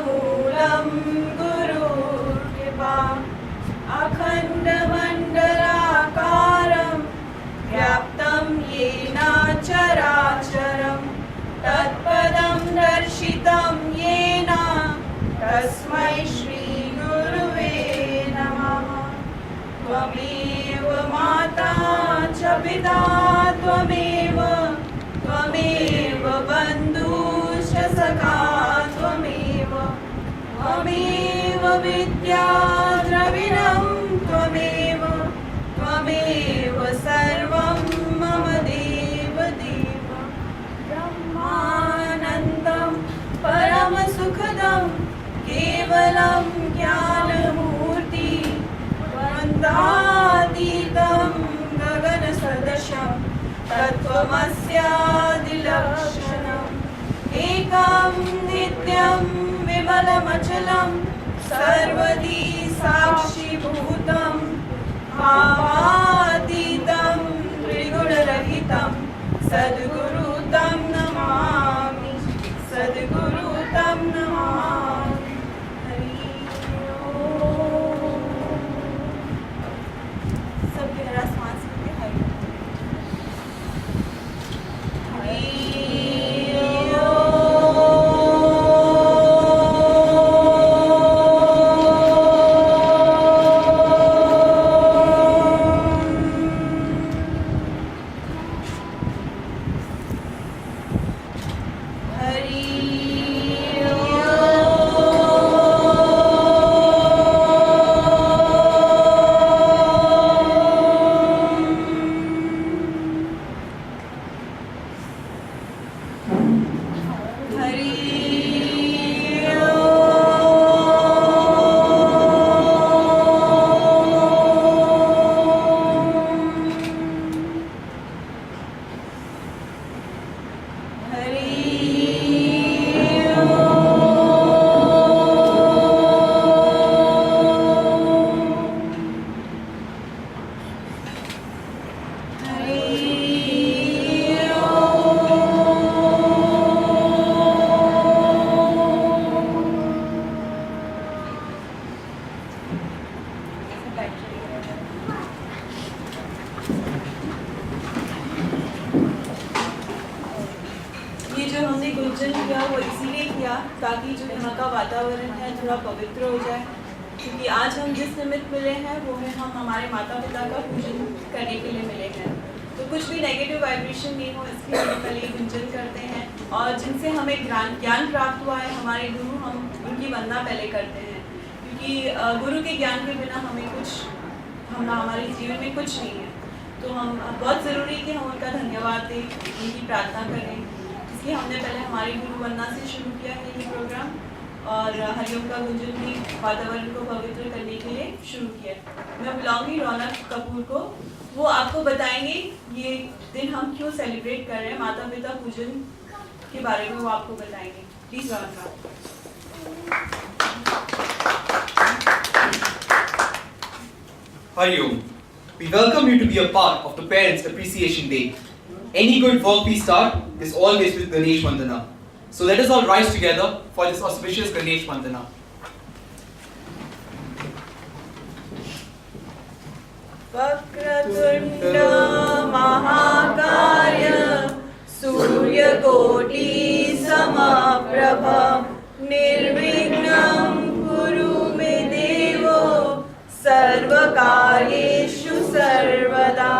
मूलं गुरुर्कृपा अखण्डमण्डलाकारं व्याप्तं येन चराचरं तत्पदं दर्शितं येन तस्मै श्रीगुरुवे नमः। त्वमेव माता च पिता त्वमेव बन्धुश्च सखा त्वमेव विद्या द्रविणं त्वमेव सर्वं मम देव ब्रह्मानन्दं परमसुखदं केवलं ज्ञानमूर्ति वन्दातीतं गगनसदृशं तत्त्वमस्यादिलक्षणम् एकं नित्यं विमलमचलं सर्वदी साक्षिभूतं भावातीतं त्रिगुणरहितं सद्गुरु तं नमामि सद्गुरु तं नमामि। हरि ओम। सब गहरा सांस लेते हरि ताकि जो यहाँ का वातावरण है थोड़ा पवित्र हो जाए, क्योंकि आज हम जिस निमित्त मिले हैं वो है हम हमारे माता पिता का पूजन करने के लिए मिले हैं। तो कुछ भी नेगेटिव वाइब्रेशन नहीं हो इसके लिए हम पहले पूजन करते हैं और जिनसे हमें ज्ञान प्राप्त हुआ है हमारे गुरु, हम उनकी वंदना पहले करते हैं, क्योंकि गुरु के ज्ञान के बिना हमें हमारे जीवन में कुछ नहीं है। तो हम बहुत ज़रूरी है कि हम उनका धन्यवाद दें, उनकी प्रार्थना करें। इसलिए हमने पहले हमारी गुरु वंदना से शुरू किया है ये प्रोग्राम और हरिओम का गुंजन भी वातावरण को पवित्र करने के लिए शुरू किया। मैं बुलाऊंगी रौनक कपूर को, वो आपको बताएंगे ये दिन हम क्यों सेलिब्रेट कर रहे हैं, माता पिता पूजन के बारे में वो आपको बताएंगे। Please Raunak. Hariom, we welcome you to be a part of the Parents Appreciation Day. Any good work we start is always with Ganesh Vandana. So let us all rise together for this auspicious Ganesh Vandana. Vakratunda Mahakarya Suryakoti Samaprabha Nirvignam Kuru Me Devo Sarvakaryeshu Sarvada.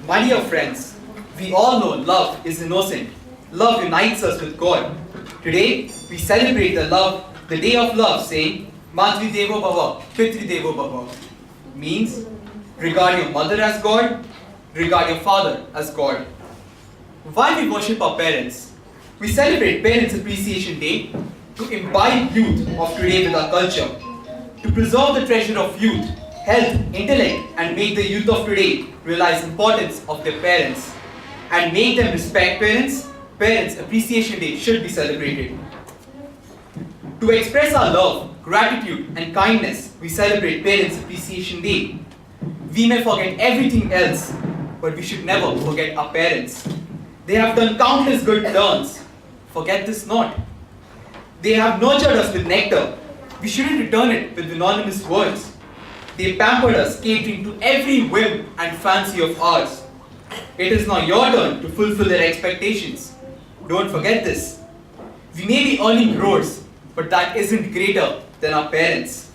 My dear friends, we all know love is innocent. Love unites us with God. Today, we celebrate the day of love, saying, Matri Devo Bhava, Pitri Devo Bhava. Means, regard your mother as God, regard your father as God. Why we worship our parents? We celebrate Parents Appreciation Day to imbibe youth of today with our culture, to preserve the treasure of youth, health, intellect, and make the youth of today realize the importance of their parents and make them respect parents. Parents Appreciation Day should be celebrated. To express our love, gratitude, and kindness, we celebrate Parents Appreciation Day. We may forget everything else, but we should never forget our parents. They have done countless good turns. Forget this not. They have nurtured us with nectar. We shouldn't return it with anonymous words. They pampered us, catering to every whim and fancy of ours. It is now your turn to fulfill their expectations. Don't forget this. We may be early growers, but that isn't greater than our parents.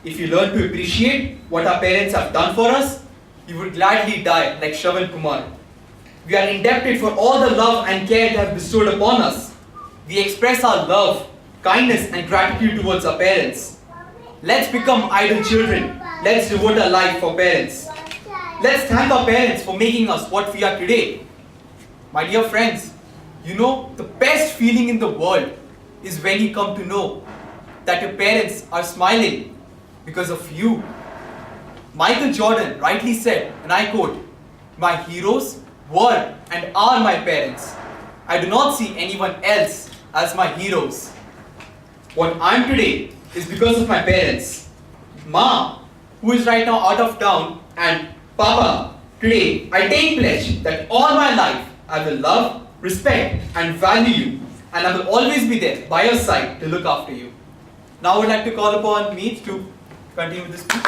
If you learn to appreciate what our parents have done for us, you would gladly die like Shravan Kumar. We are indebted for all the love and care they have bestowed upon us. We express our love, kindness and gratitude towards our parents. Let's become idle children. Let's devote our life for parents. Let's thank our parents for making us what we are today. My dear friends, you know, the best feeling in the world is when you come to know that your parents are smiling because of you. Michael Jordan rightly said, and I quote, "My heroes were and are my parents. I do not see anyone else as my heroes. What I am today is because of my parents. Ma, who is right now out of town, and Papa, today I take pledge that all my life I will love, respect and value you, and I will always be there by your side to look after you." Now I would like to call upon Meet to continue with this speech.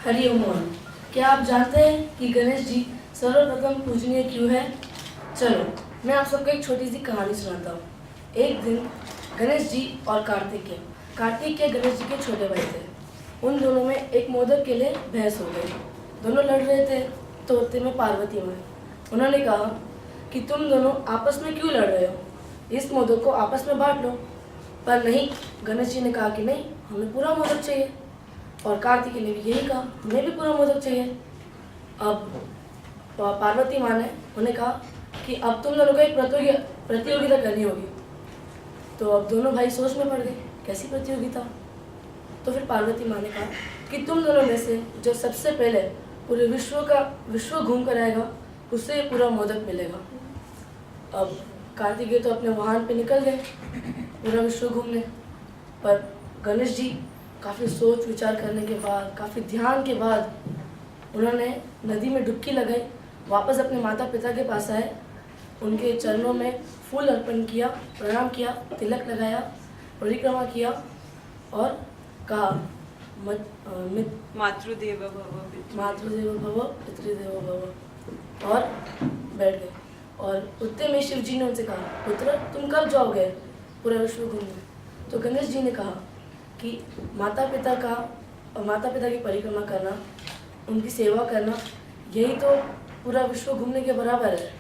Hari Om. क्या आप जानते हैं कि गणेश जी सर्वप्रथम पूजनीय क्यों है? चलो मैं आप सबको एक छोटी सी कहानी सुनाता हूँ। एक दिन गणेश जी और कार्तिकेय गणेश जी के छोटे भाई थे। उन दोनों में एक मोदक के लिए बहस हो गई। दोनों लड़ रहे थे तो उतने में पार्वती माँ उन्होंने कहा कि तुम दोनों आपस में क्यों लड़ रहे हो, इस मोदक को आपस में बांट लो। पर नहीं, गणेश जी ने कहा कि नहीं, हमें पूरा मोदक चाहिए। और कार्तिकेय ने भी यही कहा, हमें भी पूरा मोदक चाहिए। अब पार्वती माँ ने उन्हें कहा कि अब तुम दोनों को एक प्रतियोगिता करनी होगी। तो अब दोनों भाई सोच में पड़ गए, कैसी प्रतियोगिता? तो फिर पार्वती माँ ने कहा कि तुम दोनों में से जो सबसे पहले पूरे विश्व घूम कर आएगा उससे पूरा मोदक मिलेगा। अब कार्तिकेय तो अपने वाहन पे निकल गए पूरा विश्व घूमने, पर गणेश जी काफ़ी सोच विचार करने के बाद, काफ़ी ध्यान के बाद उन्होंने नदी में डुबकी लगाई, वापस अपने माता पिता के पास आए, उनके चरणों में फूल अर्पण किया, प्रणाम किया, तिलक लगाया, परिक्रमा किया और कहा मातृदेव भव पितृदेवो भव, और बैठ गए। और उतने में शिव जी ने उनसे कहा, पुत्र तुम कब जाओगे पूरा विश्व घूमने? तो गणेश जी ने कहा कि माता पिता की परिक्रमा करना, उनकी सेवा करना, यही तो पूरा विश्व घूमने के बराबर है,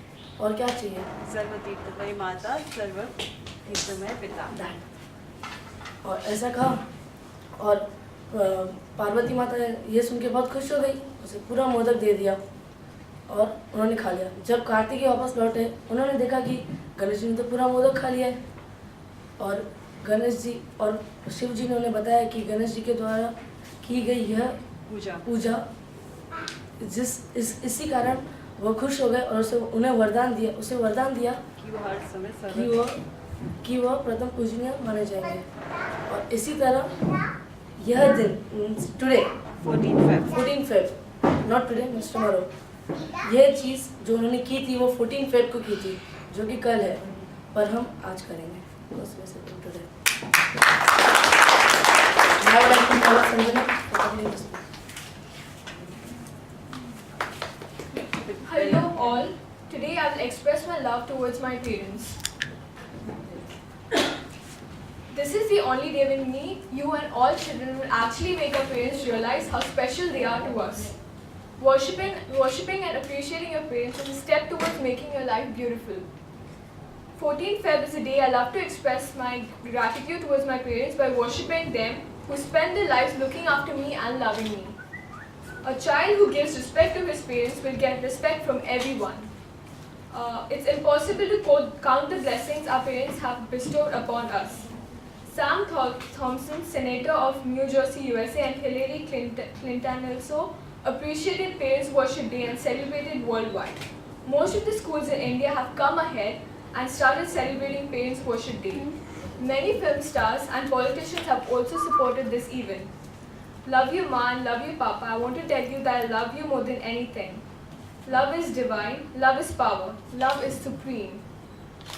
और क्या चाहिए? सर्वतीर्थमय माता, सर्वतीर्थमय पिता। और ऐसा कहा, और पार्वती माता ये सुन के बहुत खुश हो गई, उसे पूरा मोदक दे दिया और उन्होंने खा लिया। जब कार्तिकेय वापस लौटे, उन्होंने देखा कि गणेश जी ने तो पूरा मोदक खा लिया है। और गणेश जी और शिव जी ने उन्हें बताया कि गणेश जी के द्वारा की गई यह पूजा इसी कारण वो खुश हो गए और उन्हें वरदान दिया कि वो हर समय कि वह प्रथम पूजनीय माने जाएंगे। और इसी तरह यह दिन today 14 Feb, not today means tomorrow, यह चीज़ जो उन्होंने की थी वो 14 फेब को की थी, जो कि कल है, पर हम आज करेंगे उसमें से today. Hello all. Today I will express my love towards my parents. This is the only day when me, you and all children will actually make our parents realize how special they are to us. Worshipping and appreciating your parents is a step towards making your life beautiful. 14th Feb is a day I love to express my gratitude towards my parents by worshipping them, who spend their lives looking after me and loving me. A child who gives respect to his parents will get respect from everyone. It's impossible to count the blessings our parents have bestowed upon us. Sam Thompson, Senator of New Jersey, USA, and Hillary Clinton also appreciated Parents Worship Day and celebrated worldwide. Most of the schools in India have come ahead and started celebrating Parents Worship Day. Many film stars and politicians have also supported this event. Love you, Ma, and love you, Papa. I want to tell you that I love you more than anything. Love is divine. Love is power. Love is supreme.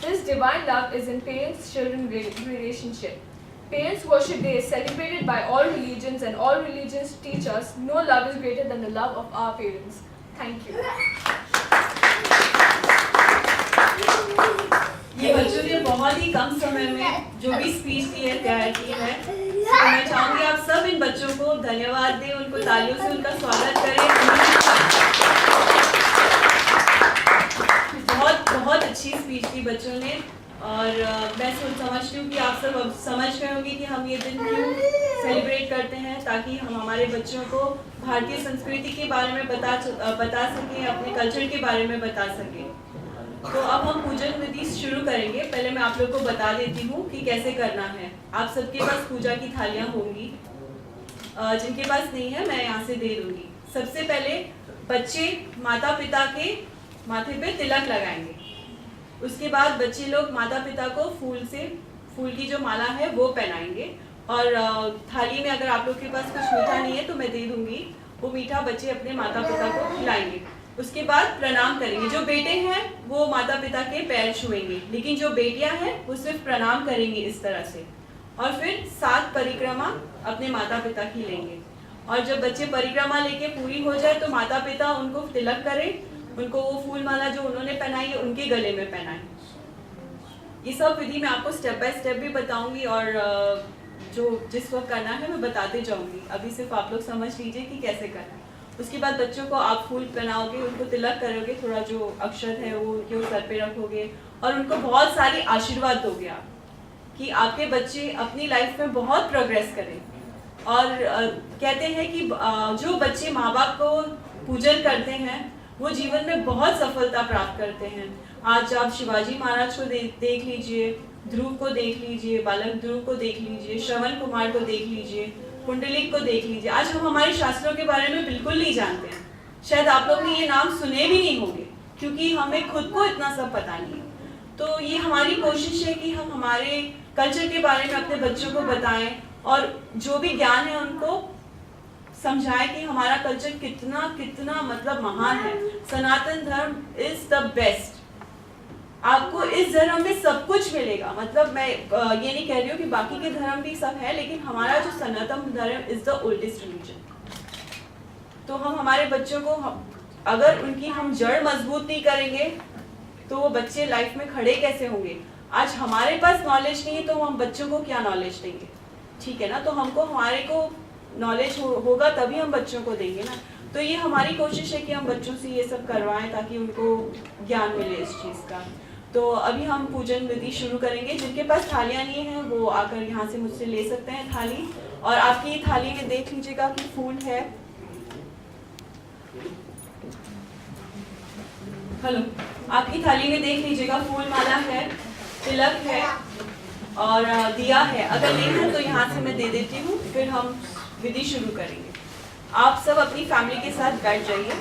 This divine love is in parents-children relationship. Parents Worship Day is celebrated by all religions, and all religions teach us no love is greater than the love of our parents. Thank you. ये बच्चों ने बहुत ही कम समय में जो भी speech दी है तैयार की है, तो मैं चाहूँगी आप सब इन बच्चों को धन्यवाद दें, उनको तालियों से उनका स्वागत करें। बहुत अच्छी स्पीच दी बच्चों ने, और मैं समझती हूँ कि आप सब अब समझ गए होंगे कि हम ये दिन क्यों सेलिब्रेट करते हैं, ताकि हम हमारे बच्चों को भारतीय संस्कृति के बारे में बता सकें, अपने कल्चर के बारे में बता सकें। तो अब हम पूजन विधि शुरू करेंगे। पहले मैं आप लोग को बता देती हूँ कि कैसे करना है। आप सबके पास पूजा की थालियाँ होंगी, जिनके पास नहीं है मैं यहाँ से दे दूँगी। सबसे पहले बच्चे माता पिता के माथे पे तिलक लगाएंगे। उसके बाद बच्चे लोग माता पिता को फूल की जो माला है वो पहनाएंगे, और थाली में अगर आप लोग के पास कुछ मीठा नहीं है तो मैं दे दूँगी, वो मीठा बच्चे अपने माता पिता को खिलाएंगे। उसके बाद प्रणाम करेंगे। जो बेटे हैं वो माता पिता के पैर छुएंगे, लेकिन जो बेटियां हैं वो सिर्फ प्रणाम करेंगी इस तरह से, और फिर 7 परिक्रमा अपने माता पिता की लेंगे। और जब बच्चे परिक्रमा लेके पूरी हो जाए तो माता पिता उनको तिलक करें, उनको वो फूल माला जो उन्होंने पहनाई है उनके गले में पहनाएं। ये सब विधि मैं आपको स्टेप बाय स्टेप भी बताऊंगी, और जो जिस वक्त करना है मैं बताते जाऊंगी। अभी सिर्फ आप लोग समझ लीजिए कि कैसे करना है। उसके बाद बच्चों को आप फूल पहनाओगे, उनको तिलक करोगे, थोड़ा जो अक्षत है वो उनके सर पे रखोगे, और उनको बहुत सारी आशीर्वाद दोगे आप कि आपके बच्चे अपनी लाइफ में बहुत प्रोग्रेस करें। और कहते हैं कि जो बच्चे माँ बाप को पूजन करते हैं वो जीवन में बहुत सफलता प्राप्त करते हैं। आज आप शिवाजी महाराज को देख लीजिए, ध्रुव को देख लीजिए, बालक ध्रुव को देख लीजिए, श्रवण कुमार को देख लीजिए, कुंडलिक को देख लीजिए। आज हम हमारे शास्त्रों के बारे में बिल्कुल नहीं जानते हैं, शायद आप लोग ने ये नाम सुने भी नहीं होंगे, क्योंकि हमें खुद को इतना सब पता नहीं है। तो ये हमारी कोशिश है कि हम हमारे कल्चर के बारे में अपने बच्चों को बताएं, और जो भी ज्ञान है उनको समझाएं कि हमारा कल्चर कितना कितना मतलब महान है। सनातन धर्म इज द बेस्ट। आपको इस धर्म में सब कुछ मिलेगा। मतलब मैं ये नहीं कह रही हूँ कि बाकी के धर्म भी सब है, लेकिन हमारा जो सनातन धर्म इज द ओल्डेस्ट रिलीजन। तो हम हमारे बच्चों को अगर उनकी हम जड़ मजबूत नहीं करेंगे तो वो बच्चे लाइफ में खड़े कैसे होंगे। आज हमारे पास नॉलेज नहीं है तो हम बच्चों को क्या नॉलेज देंगे, ठीक है ना। तो हमको हमारे को नॉलेज होगा तभी हम बच्चों को देंगे ना। तो ये हमारी कोशिश है कि हम बच्चों से ये सब करवाएं ताकि उनको ज्ञान मिले इस चीज़ का। तो अभी हम पूजन विधि शुरू करेंगे। जिनके पास थालियाँ नहीं हैं वो आकर यहाँ से मुझसे ले सकते हैं थाली। और आपकी थाली में देख लीजिएगा कि फूल है। हेलो, आपकी थाली में देख लीजिएगा फूल माला है, तिलक है और दिया है। अगर नहीं है तो यहाँ से मैं दे देती हूँ, फिर हम विधि शुरू करेंगे। आप सब अपनी फैमिली के साथ बैठ जाइए।